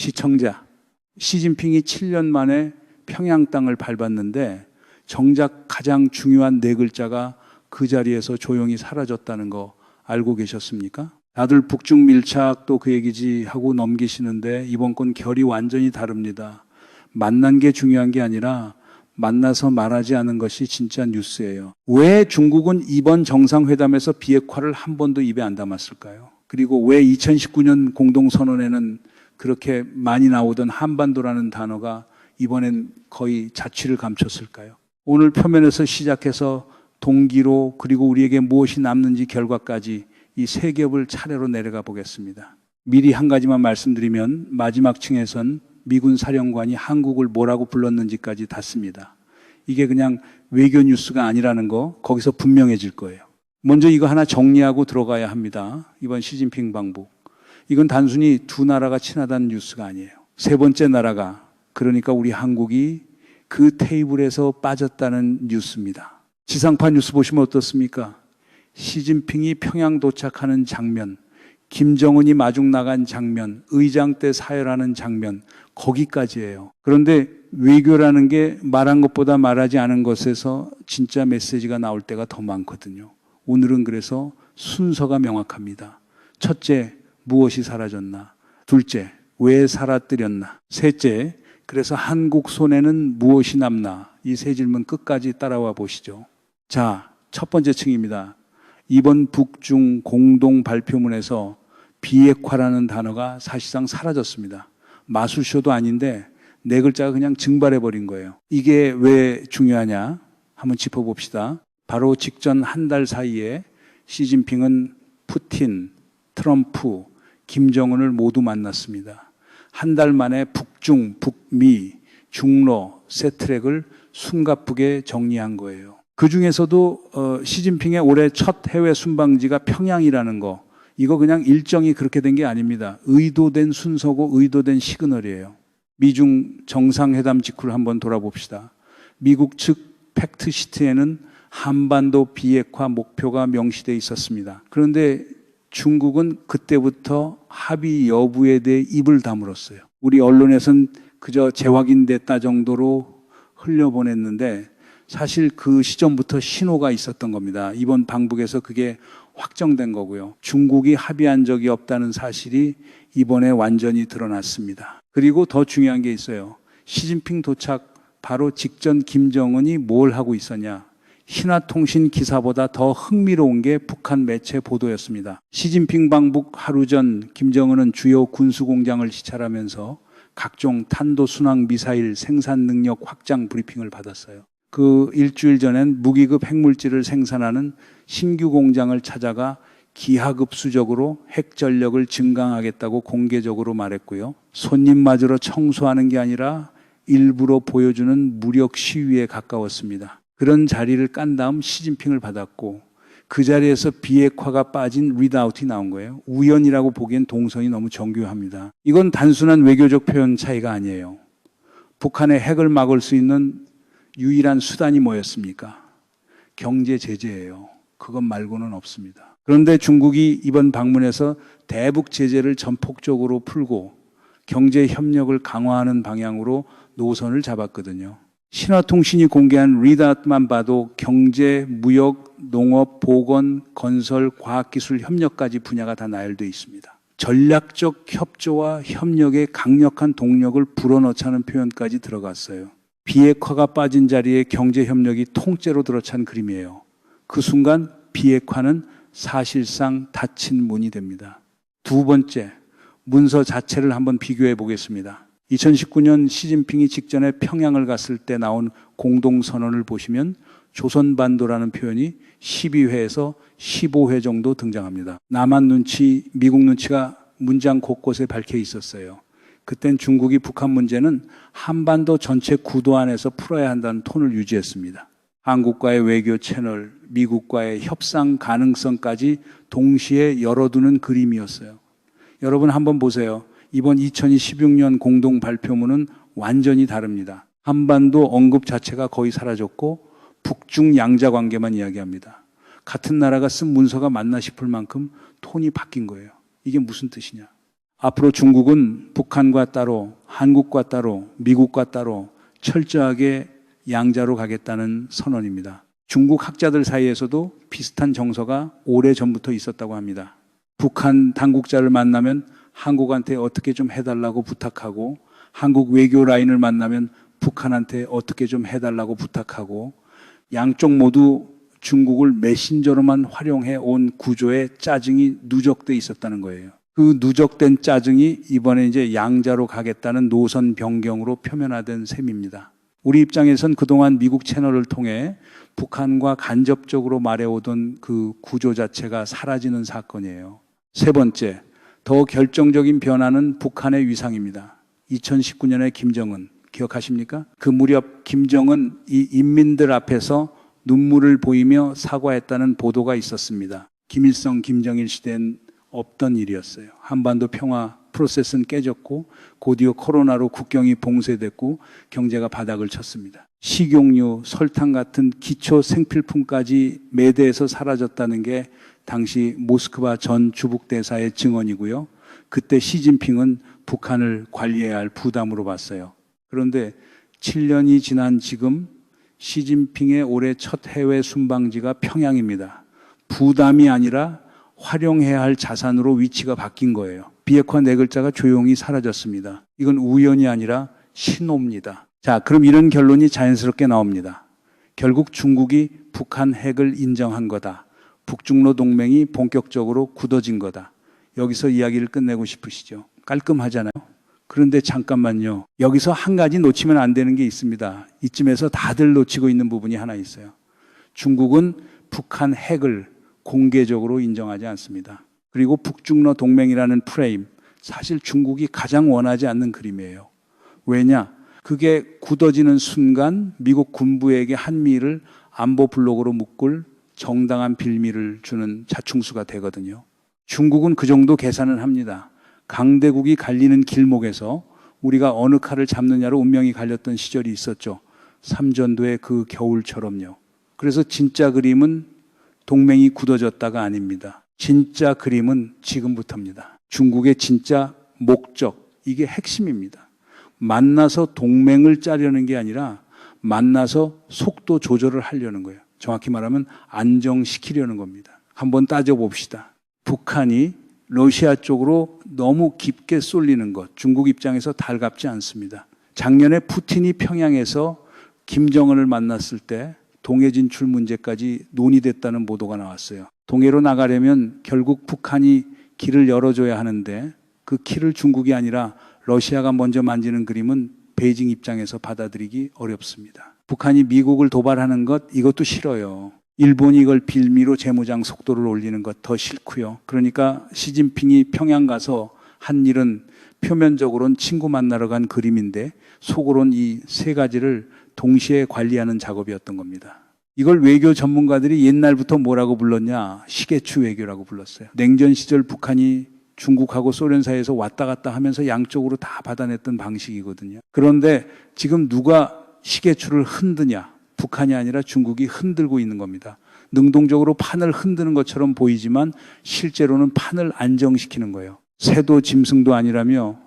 시청자, 시진핑이 7년 만에 평양 땅을 밟았는데 정작 가장 중요한 네 글자가 그 자리에서 조용히 사라졌다는 거 알고 계셨습니까? 다들 북중 밀착도 그 얘기지 하고 넘기시는데 이번 건 결이 완전히 다릅니다. 만난 게 중요한 게 아니라 만나서 말하지 않은 것이 진짜 뉴스예요. 왜 중국은 이번 정상회담에서 비핵화를 한 번도 입에 안 담았을까요? 그리고 왜 2019년 공동선언에는 그렇게 많이 나오던 한반도라는 단어가 이번엔 거의 자취를 감췄을까요? 오늘 표면에서 시작해서 동기로 그리고 우리에게 무엇이 남는지 결과까지 이 세 겹을 차례로 내려가 보겠습니다. 미리 한 가지만 말씀드리면 마지막 층에선 미군 사령관이 한국을 뭐라고 불렀는지까지 닿습니다. 이게 그냥 외교 뉴스가 아니라는 거 거기서 분명해질 거예요. 먼저 이거 하나 정리하고 들어가야 합니다. 이번 시진핑 방북. 이건 단순히 두 나라가 친하다는 뉴스가 아니에요. 세 번째 나라가, 그러니까 우리 한국이 그 테이블에서 빠졌다는 뉴스입니다. 지상파 뉴스 보시면 어떻습니까? 시진핑이 평양 도착하는 장면, 김정은이 마중 나간 장면, 의장 때 사열하는 장면, 거기까지예요. 그런데 외교라는 게 말한 것보다 말하지 않은 것에서 진짜 메시지가 나올 때가 더 많거든요. 오늘은 그래서 순서가 명확합니다. 첫째, 무엇이 사라졌나? 둘째, 왜 살아뜨렸나? 셋째, 그래서 한국 손에는 무엇이 남나? 이 세 질문 끝까지 따라와 보시죠. 자, 첫 번째 층입니다. 이번 북중 공동 발표문에서 비핵화라는 단어가 사실상 사라졌습니다. 마술쇼도 아닌데 네 글자가 그냥 증발해버린 거예요. 이게 왜 중요하냐? 한번 짚어봅시다. 바로 직전 한 달 사이에 시진핑은 푸틴, 트럼프, 김정은을 모두 만났습니다. 한 달 만에 북중, 북미, 중러 세 트랙을 숨가쁘게 정리한 거예요. 그 중에서도 시진핑의 올해 첫 해외 순방지가 평양이라는 거, 이거 그냥 일정이 그렇게 된 게 아닙니다. 의도된 순서고 의도된 시그널이에요. 미중 정상회담 직후를 한번 돌아봅시다. 미국 측 팩트시트에는 한반도 비핵화 목표가 명시되어 있었습니다. 그런데 중국은 그때부터 합의 여부에 대해 입을 다물었어요. 우리 언론에서는 그저 재확인됐다 정도로 흘려보냈는데 사실 그 시점부터 신호가 있었던 겁니다. 이번 방북에서 그게 확정된 거고요. 중국이 합의한 적이 없다는 사실이 이번에 완전히 드러났습니다. 그리고 더 중요한 게 있어요. 시진핑 도착 바로 직전 김정은이 뭘 하고 있었냐. 신화통신 기사보다 더 흥미로운 게 북한 매체 보도였습니다. 시진핑 방북 하루 전 김정은은 주요 군수공장을 시찰하면서 각종 탄도순항 미사일 생산 능력 확장 브리핑을 받았어요. 그 일주일 전엔 무기급 핵물질을 생산하는 신규 공장을 찾아가 기하급수적으로 핵 전력을 증강하겠다고 공개적으로 말했고요. 손님 맞으러 청소하는 게 아니라 일부러 보여주는 무력 시위에 가까웠습니다. 그런 자리를 깐 다음 시진핑을 받았고 그 자리에서 비핵화가 빠진 리드아웃이 나온 거예요. 우연이라고 보기엔 동선이 너무 정교합니다. 이건 단순한 외교적 표현 차이가 아니에요. 북한의 핵을 막을 수 있는 유일한 수단이 뭐였습니까? 경제 제재예요. 그것 말고는 없습니다. 그런데 중국이 이번 방문에서 대북 제재를 전폭적으로 풀고 경제 협력을 강화하는 방향으로 노선을 잡았거든요. 신화통신이 공개한 리드아웃만 봐도 경제, 무역, 농업, 보건, 건설, 과학기술 협력까지 분야가 다 나열되어 있습니다. 전략적 협조와 협력의 강력한 동력을 불어넣자는 표현까지 들어갔어요. 비핵화가 빠진 자리에 경제협력이 통째로 들어찬 그림이에요. 그 순간 비핵화는 사실상 닫힌 문이 됩니다. 두 번째, 문서 자체를 한번 비교해 보겠습니다. 2019년 시진핑이 직전에 평양을 갔을 때 나온 공동선언을 보시면 조선반도라는 표현이 12회에서 15회 정도 등장합니다. 남한 눈치, 미국 눈치가 문장 곳곳에 밝혀 있었어요. 그땐 중국이 북한 문제는 한반도 전체 구도 안에서 풀어야 한다는 톤을 유지했습니다. 한국과의 외교 채널, 미국과의 협상 가능성까지 동시에 열어두는 그림이었어요. 여러분 한번 보세요. 이번 2016년 공동 발표문은 완전히 다릅니다. 한반도 언급 자체가 거의 사라졌고 북중 양자 관계만 이야기합니다. 같은 나라가 쓴 문서가 맞나 싶을 만큼 톤이 바뀐 거예요. 이게 무슨 뜻이냐? 앞으로 중국은 북한과 따로, 한국과 따로, 미국과 따로 철저하게 양자로 가겠다는 선언입니다. 중국 학자들 사이에서도 비슷한 정서가 오래전부터 있었다고 합니다. 북한 당국자를 만나면 한국한테 어떻게 좀 해달라고 부탁하고, 한국 외교 라인을 만나면 북한한테 어떻게 좀 해달라고 부탁하고, 양쪽 모두 중국을 메신저로만 활용해 온 구조에 짜증이 누적돼 있었다는 거예요. 그 누적된 짜증이 이번에 이제 양자로 가겠다는 노선 변경으로 표면화된 셈입니다. 우리 입장에선 그동안 미국 채널을 통해 북한과 간접적으로 말해오던 그 구조 자체가 사라지는 사건이에요. 세 번째, 더 결정적인 변화는 북한의 위상입니다. 2019년에 김정은 기억하십니까? 그 무렵 김정은 이 인민들 앞에서 눈물을 보이며 사과했다는 보도가 있었습니다. 김일성, 김정일 시대엔 없던 일이었어요. 한반도 평화 프로세스는 깨졌고 곧이어 코로나로 국경이 봉쇄됐고 경제가 바닥을 쳤습니다. 식용유, 설탕 같은 기초 생필품까지 매대에서 사라졌다는 게 당시 모스크바 전 주북대사의 증언이고요. 그때 시진핑은 북한을 관리해야 할 부담으로 봤어요. 그런데 7년이 지난 지금 시진핑의 올해 첫 해외 순방지가 평양입니다. 부담이 아니라 활용해야 할 자산으로 위치가 바뀐 거예요. 비핵화 네 글자가 조용히 사라졌습니다. 이건 우연이 아니라 신호입니다. 자, 그럼 이런 결론이 자연스럽게 나옵니다. 결국 중국이 북한 핵을 인정한 거다. 북중로 동맹이 본격적으로 굳어진 거다. 여기서 이야기를 끝내고 싶으시죠? 깔끔하잖아요. 그런데 잠깐만요. 여기서 한 가지 놓치면 안 되는 게 있습니다. 이쯤에서 다들 놓치고 있는 부분이 하나 있어요. 중국은 북한 핵을 공개적으로 인정하지 않습니다. 그리고 북중러 동맹이라는 프레임, 사실 중국이 가장 원하지 않는 그림이에요. 왜냐? 그게 굳어지는 순간 미국 군부에게 한미를 안보 블록으로 묶을 정당한 빌미를 주는 자충수가 되거든요. 중국은 그 정도 계산을 합니다. 강대국이 갈리는 길목에서 우리가 어느 칼을 잡느냐로 운명이 갈렸던 시절이 있었죠. 삼전도의 그 겨울처럼요. 그래서 진짜 그림은 동맹이 굳어졌다가 아닙니다. 진짜 그림은 지금부터입니다. 중국의 진짜 목적, 이게 핵심입니다. 만나서 동맹을 짜려는 게 아니라 만나서 속도 조절을 하려는 거예요. 정확히 말하면 안정시키려는 겁니다. 한번 따져봅시다. 북한이 러시아 쪽으로 너무 깊게 쏠리는 것, 중국 입장에서 달갑지 않습니다. 작년에 푸틴이 평양에서 김정은을 만났을 때 동해 진출 문제까지 논의됐다는 보도가 나왔어요. 동해로 나가려면 결국 북한이 길을 열어줘야 하는데 그 길을 중국이 아니라 러시아가 먼저 만지는 그림은 베이징 입장에서 받아들이기 어렵습니다. 북한이 미국을 도발하는 것, 이것도 싫어요. 일본이 이걸 빌미로 재무장 속도를 올리는 것 더 싫고요. 그러니까 시진핑이 평양 가서 한 일은 표면적으로는 친구 만나러 간 그림인데 속으로는 이 세 가지를 동시에 관리하는 작업이었던 겁니다. 이걸 외교 전문가들이 옛날부터 뭐라고 불렀냐? 시계추 외교라고 불렀어요. 냉전 시절 북한이 중국하고 소련 사이에서 왔다 갔다 하면서 양쪽으로 다 받아냈던 방식이거든요. 그런데 지금 누가 시계추를 흔드냐? 북한이 아니라 중국이 흔들고 있는 겁니다. 능동적으로 판을 흔드는 것처럼 보이지만 실제로는 판을 안정시키는 거예요. 새도 짐승도 아니라며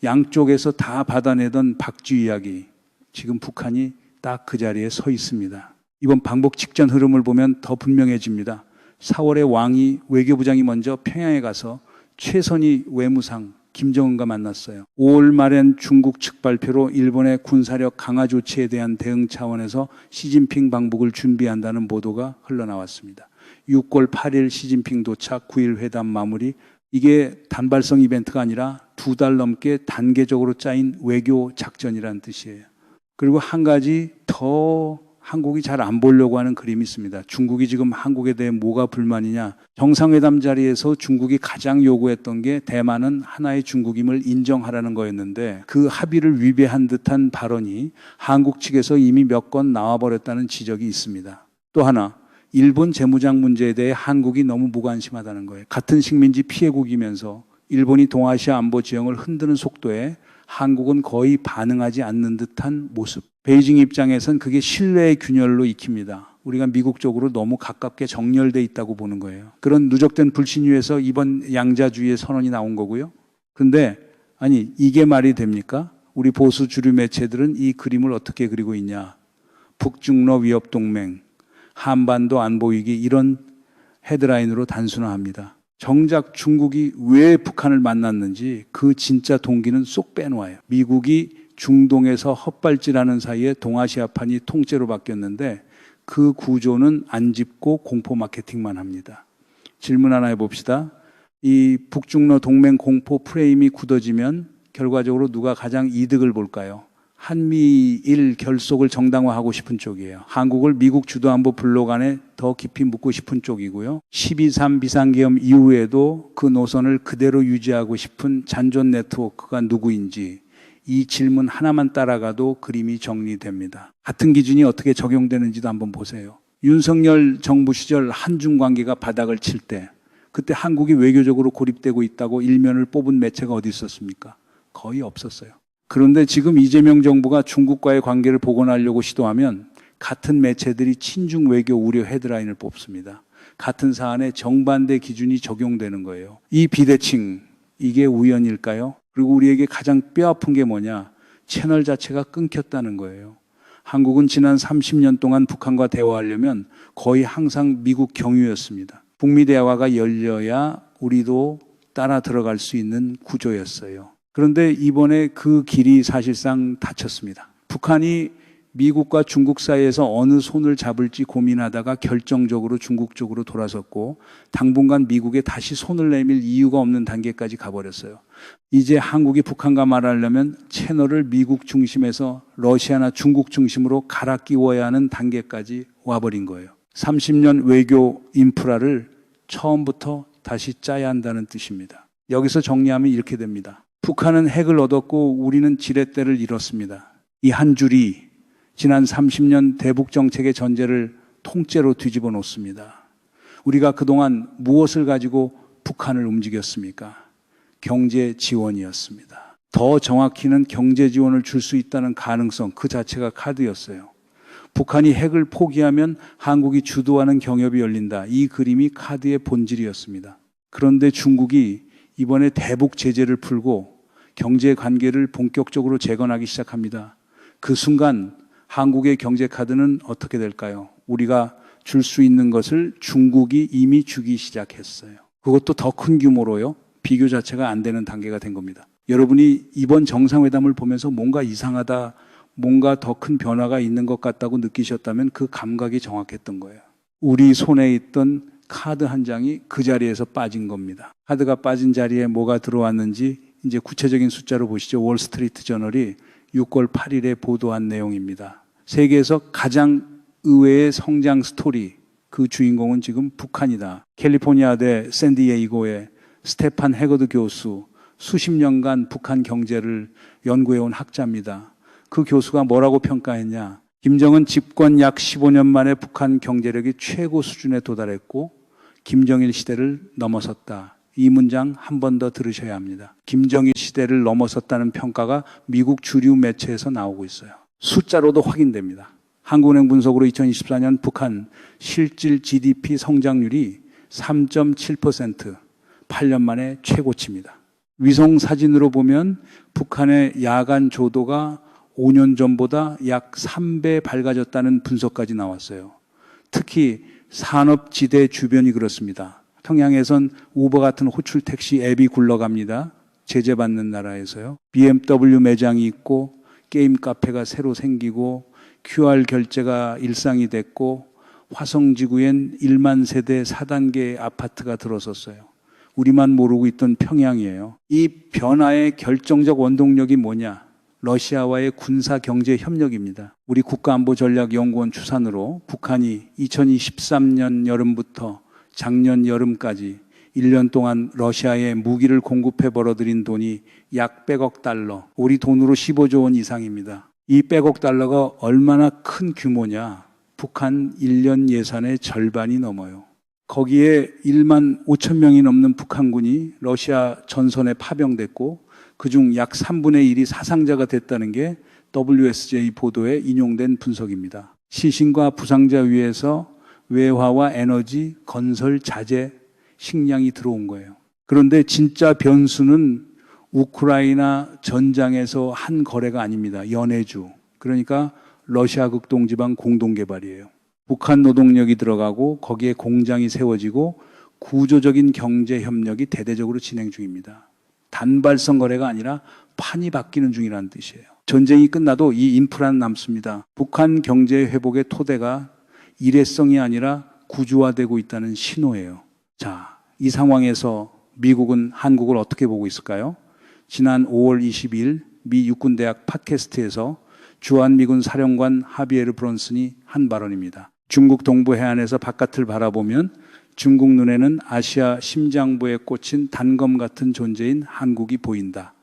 양쪽에서 다 받아내던 박쥐 이야기, 지금 북한이 딱 그 자리에 서 있습니다. 이번 방북 직전 흐름을 보면 더 분명해집니다. 4월에 왕이, 외교부장이 먼저 평양에 가서 최선희 외무상 김정은과 만났어요. 5월 말엔 중국 측 발표로 일본의 군사력 강화 조치에 대한 대응 차원에서 시진핑 방북을 준비한다는 보도가 흘러나왔습니다. 6월 8일 시진핑 도착, 9일 회담 마무리. 이게 단발성 이벤트가 아니라 2달 넘게 단계적으로 짜인 외교 작전이라는 뜻이에요. 그리고 한 가지 더 한국이 잘 안 보려고 하는 그림이 있습니다. 중국이 지금 한국에 대해 뭐가 불만이냐. 정상회담 자리에서 중국이 가장 요구했던 게 대만은 하나의 중국임을 인정하라는 거였는데 그 합의를 위배한 듯한 발언이 한국 측에서 이미 몇 건 나와버렸다는 지적이 있습니다. 또 하나, 일본 재무장 문제에 대해 한국이 너무 무관심하다는 거예요. 같은 식민지 피해국이면서 일본이 동아시아 안보 지형을 흔드는 속도에 한국은 거의 반응하지 않는 듯한 모습. 베이징 입장에선 그게 신뢰의 균열로 익힙니다. 우리가 미국 쪽으로 너무 가깝게 정렬돼 있다고 보는 거예요. 그런 누적된 불신 위에서 이번 양자주의의 선언이 나온 거고요. 근데 아니 이게 말이 됩니까? 우리 보수 주류 매체들은 이 그림을 어떻게 그리고 있냐? 북중러 위협 동맹, 한반도 안 보이기 이런 헤드라인으로 단순화합니다. 정작 중국이 왜 북한을 만났는지 그 진짜 동기는 쏙 빼놓아요. 미국이 중동에서 헛발질하는 사이에 동아시아판이 통째로 바뀌었는데 그 구조는 안 짚고 공포 마케팅만 합니다. 질문 하나 해봅시다. 이 북중러 동맹 공포 프레임이 굳어지면 결과적으로 누가 가장 이득을 볼까요? 한미일 결속을 정당화하고 싶은 쪽이에요. 한국을 미국 주도안보 블록 안에 더 깊이 묻고 싶은 쪽이고요. 12.3 비상계엄 이후에도 그 노선을 그대로 유지하고 싶은 잔존 네트워크가 누구인지 이 질문 하나만 따라가도 그림이 정리됩니다. 같은 기준이 어떻게 적용되는지도 한번 보세요. 윤석열 정부 시절 한중 관계가 바닥을 칠 때 그때 한국이 외교적으로 고립되고 있다고 일면을 뽑은 매체가 어디 있었습니까? 거의 없었어요. 그런데 지금 이재명 정부가 중국과의 관계를 복원하려고 시도하면 같은 매체들이 친중 외교 우려 헤드라인을 뽑습니다. 같은 사안에 정반대 기준이 적용되는 거예요. 이 비대칭, 이게 우연일까요? 그리고 우리에게 가장 뼈아픈 게 뭐냐? 채널 자체가 끊겼다는 거예요. 한국은 지난 30년 동안 북한과 대화하려면 거의 항상 미국 경유였습니다. 북미 대화가 열려야 우리도 따라 들어갈 수 있는 구조였어요. 그런데 이번에 그 길이 사실상 닫혔습니다. 북한이 미국과 중국 사이에서 어느 손을 잡을지 고민하다가 결정적으로 중국 쪽으로 돌아섰고 당분간 미국에 다시 손을 내밀 이유가 없는 단계까지 가버렸어요. 이제 한국이 북한과 말하려면 채널을 미국 중심에서 러시아나 중국 중심으로 갈아 끼워야 하는 단계까지 와버린 거예요. 30년 외교 인프라를 처음부터 다시 짜야 한다는 뜻입니다. 여기서 정리하면 이렇게 됩니다. 북한은 핵을 얻었고 우리는 지렛대를 잃었습니다. 이 한 줄이 지난 30년 대북 정책의 전제를 통째로 뒤집어 놓습니다. 우리가 그동안 무엇을 가지고 북한을 움직였습니까? 경제 지원이었습니다. 더 정확히는 경제 지원을 줄 수 있다는 가능성 그 자체가 카드였어요. 북한이 핵을 포기하면 한국이 주도하는 경협이 열린다. 이 그림이 카드의 본질이었습니다. 그런데 중국이 이번에 대북 제재를 풀고 경제 관계를 본격적으로 재건하기 시작합니다. 그 순간 한국의 경제 카드는 어떻게 될까요? 우리가 줄 수 있는 것을 중국이 이미 주기 시작했어요. 그것도 더 큰 규모로요. 비교 자체가 안 되는 단계가 된 겁니다. 여러분이 이번 정상회담을 보면서 뭔가 이상하다, 뭔가 더 큰 변화가 있는 것 같다고 느끼셨다면 그 감각이 정확했던 거예요. 우리 손에 있던 카드 한 장이 그 자리에서 빠진 겁니다. 카드가 빠진 자리에 뭐가 들어왔는지 이제 구체적인 숫자로 보시죠. 월스트리트 저널이 6월 8일에 보도한 내용입니다. 세계에서 가장 의외의 성장 스토리, 그 주인공은 지금 북한이다. 캘리포니아대 샌디에이고의 스테판 해거드 교수, 수십 년간 북한 경제를 연구해온 학자입니다. 그 교수가 뭐라고 평가했냐? 김정은 집권 약 15년 만에 북한 경제력이 최고 수준에 도달했고 김정일 시대를 넘어섰다. 이 문장 한 번 더 들으셔야 합니다. 김정일 시대를 넘어섰다는 평가가 미국 주류 매체에서 나오고 있어요. 숫자로도 확인됩니다. 한국은행 분석으로 2024년 북한 실질 GDP 성장률이 3.7%, 8년 만에 최고치입니다. 위성 사진으로 보면 북한의 야간 조도가 5년 전보다 약 3배 밝아졌다는 분석까지 나왔어요. 특히 산업지대 주변이 그렇습니다. 평양에선 우버 같은 호출 택시 앱이 굴러갑니다. 제재받는 나라에서요. BMW 매장이 있고 게임 카페가 새로 생기고 QR 결제가 일상이 됐고 화성지구엔 1만 세대 4단계 아파트가 들어섰어요. 우리만 모르고 있던 평양이에요. 이 변화의 결정적 원동력이 뭐냐? 러시아와의 군사경제 협력입니다. 우리 국가안보전략연구원 추산으로 북한이 2023년 여름부터 작년 여름까지 1년 동안 러시아에 무기를 공급해 벌어들인 돈이 약 100억 달러, 우리 돈으로 15조 원 이상입니다. 이 100억 달러가 얼마나 큰 규모냐? 북한 1년 예산의 절반이 넘어요. 거기에 1만 5천 명이 넘는 북한군이 러시아 전선에 파병됐고 그중 약 3분의 1이 사상자가 됐다는 게 WSJ 보도에 인용된 분석입니다. 시신과 부상자 위에서 외화와 에너지, 건설, 자재, 식량이 들어온 거예요. 그런데 진짜 변수는 우크라이나 전장에서 한 거래가 아닙니다. 연해주. 그러니까 러시아 극동지방 공동개발이에요. 북한 노동력이 들어가고 거기에 공장이 세워지고 구조적인 경제 협력이 대대적으로 진행 중입니다. 단발성 거래가 아니라 판이 바뀌는 중이라는 뜻이에요. 전쟁이 끝나도 이 인프라는 남습니다. 북한 경제 회복의 토대가 일회성이 아니라 구조화되고 있다는 신호예요. 자, 이 상황에서 미국은 한국을 어떻게 보고 있을까요? 지난 5월 22일 미 육군대학 팟캐스트에서 주한미군 사령관 하비에르 브론슨이 한 발언입니다. 중국 동부 해안에서 바깥을 바라보면 중국 눈에는 아시아 심장부에 꽂힌 단검 같은 존재인 한국이 보인다.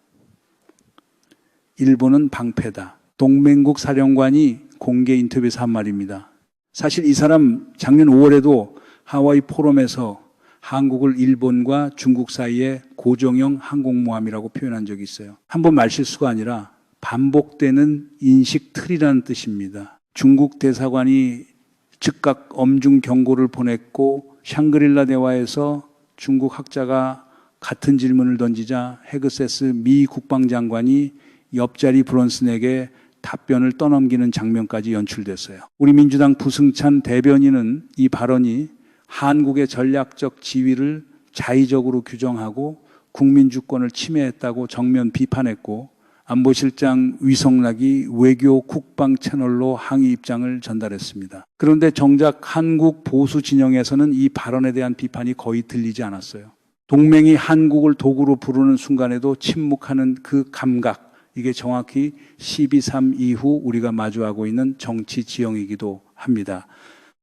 일본은 방패다. 동맹국 사령관이 공개 인터뷰에서 한 말입니다. 사실 이 사람 작년 5월에도 하와이 포럼에서 한국을 일본과 중국 사이에 고정형 항공모함이라고 표현한 적이 있어요. 한번 말실수가 아니라 반복되는 인식 틀이라는 뜻입니다. 중국 대사관이 즉각 엄중 경고를 보냈고 샹그릴라 대화에서 중국 학자가 같은 질문을 던지자 헤그세스 미 국방장관이 옆자리 브론슨에게 답변을 떠넘기는 장면까지 연출됐어요. 우리 민주당 부승찬 대변인은 이 발언이 한국의 전략적 지위를 자의적으로 규정하고 국민 주권을 침해했다고 정면 비판했고 안보실장 위성락이 외교 국방 채널로 항의 입장을 전달했습니다. 그런데 정작 한국 보수 진영에서는 이 발언에 대한 비판이 거의 들리지 않았어요. 동맹이 한국을 도구로 부르는 순간에도 침묵하는 그 감각, 이게 정확히 12.3 이후 우리가 마주하고 있는 정치 지형이기도 합니다.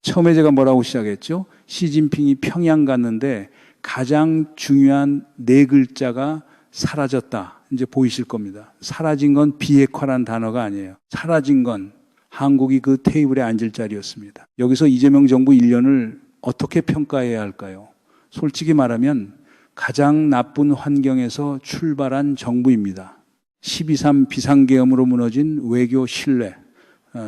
처음에 제가 뭐라고 시작했죠? 시진핑이 평양 갔는데 가장 중요한 네 글자가 사라졌다. 이제 보이실 겁니다. 사라진 건 비핵화란 단어가 아니에요. 사라진 건 한국이 그 테이블에 앉을 자리였습니다. 여기서 이재명 정부 1년을 어떻게 평가해야 할까요? 솔직히 말하면 가장 나쁜 환경에서 출발한 정부입니다. 12.3 비상계엄으로 무너진 외교 신뢰,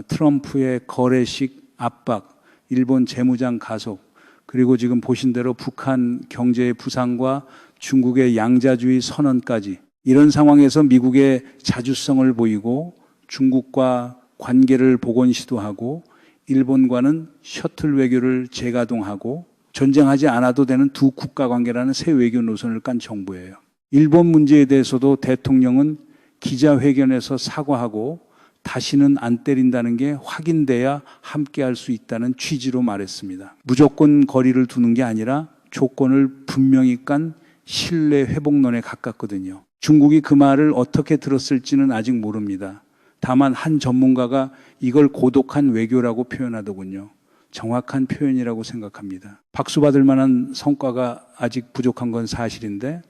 트럼프의 거래식 압박, 일본 재무장 가속, 그리고 지금 보신 대로 북한 경제의 부상과 중국의 양자주의 선언까지 이런 상황에서 미국의 자주성을 보이고 중국과 관계를 복원 시도하고 일본과는 셔틀 외교를 재가동하고 전쟁하지 않아도 되는 두 국가 관계라는 새 외교 노선을 깐 정부예요. 일본 문제에 대해서도 대통령은 기자회견에서 사과하고 다시는 안 때린다는 게 확인돼야 함께할 수 있다는 취지로 말했습니다. 무조건 거리를 두는 게 아니라 조건을 분명히 깐 신뢰 회복론에 가깝거든요. 중국이 그 말을 어떻게 들었을지는 아직 모릅니다. 다만 한 전문가가 이걸 고독한 외교라고 표현하더군요. 정확한 표현이라고 생각합니다. 박수 받을 만한 성과가 아직 부족한 건 사실인데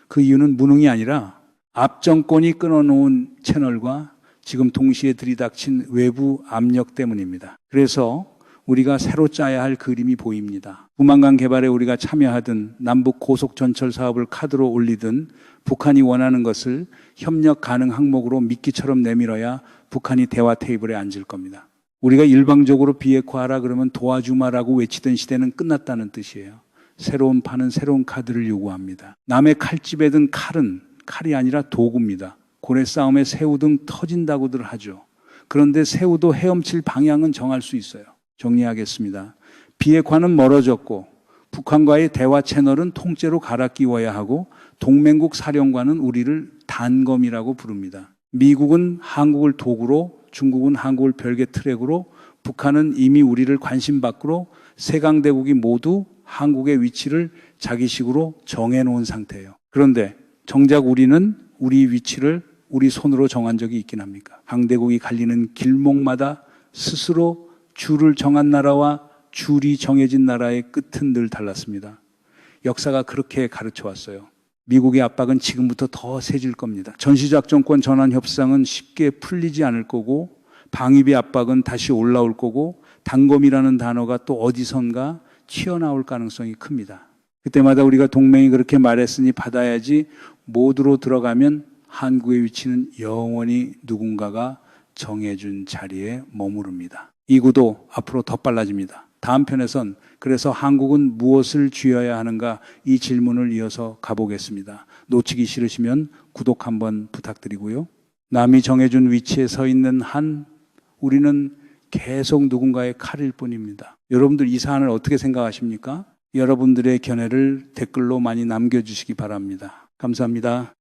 그 이유는 무능이 아니라 앞 정권이 끊어놓은 채널과 지금 동시에 들이닥친 외부 압력 때문입니다. 그래서 우리가 새로 짜야 할 그림이 보입니다. 부만강 개발에 우리가 참여하든 남북 고속전철 사업을 카드로 올리든 북한이 원하는 것을 협력 가능 항목으로 미끼처럼 내밀어야 북한이 대화 테이블에 앉을 겁니다. 우리가 일방적으로 비핵화하라 그러면 도와주마라고 외치던 시대는 끝났다는 뜻이에요. 새로운 판은 새로운 카드를 요구합니다. 남의 칼집에 든 칼이 아니라 도구입니다. 고래 싸움에 새우 등 터진다고들 하죠. 그런데 새우도 헤엄칠 방향은 정할 수 있어요. 정리하겠습니다. 비핵화는 멀어졌고 북한과의 대화 채널은 통째로 갈아 끼워야 하고 동맹국 사령관은 우리를 단검이라고 부릅니다. 미국은 한국을 도구로, 중국은 한국을 별개 트랙으로, 북한은 이미 우리를 관심 밖으로 세강대국이 모두 한국의 위치를 자기식으로 정해놓은 상태예요. 그런데 정작 우리는 우리 위치를 우리 손으로 정한 적이 있긴 합니까? 강대국이 갈리는 길목마다 스스로 줄을 정한 나라와 줄이 정해진 나라의 끝은 늘 달랐습니다. 역사가 그렇게 가르쳐 왔어요. 미국의 압박은 지금부터 더 세질 겁니다. 전시작전권 전환 협상은 쉽게 풀리지 않을 거고 방위비 압박은 다시 올라올 거고 단검이라는 단어가 또 어디선가 튀어나올 가능성이 큽니다. 그때마다 우리가 동맹이 그렇게 말했으니 받아야지 모두로 들어가면 한국의 위치는 영원히 누군가가 정해준 자리에 머무릅니다. 이 구도 앞으로 더 빨라집니다. 다음 편에선 그래서 한국은 무엇을 쥐어야 하는가 이 질문을 이어서 가보겠습니다. 놓치기 싫으시면 구독 한번 부탁드리고요. 남이 정해준 위치에 서 있는 한 우리는 계속 누군가의 칼일 뿐입니다. 여러분들 이 사안을 어떻게 생각하십니까? 여러분들의 견해를 댓글로 많이 남겨주시기 바랍니다. 감사합니다.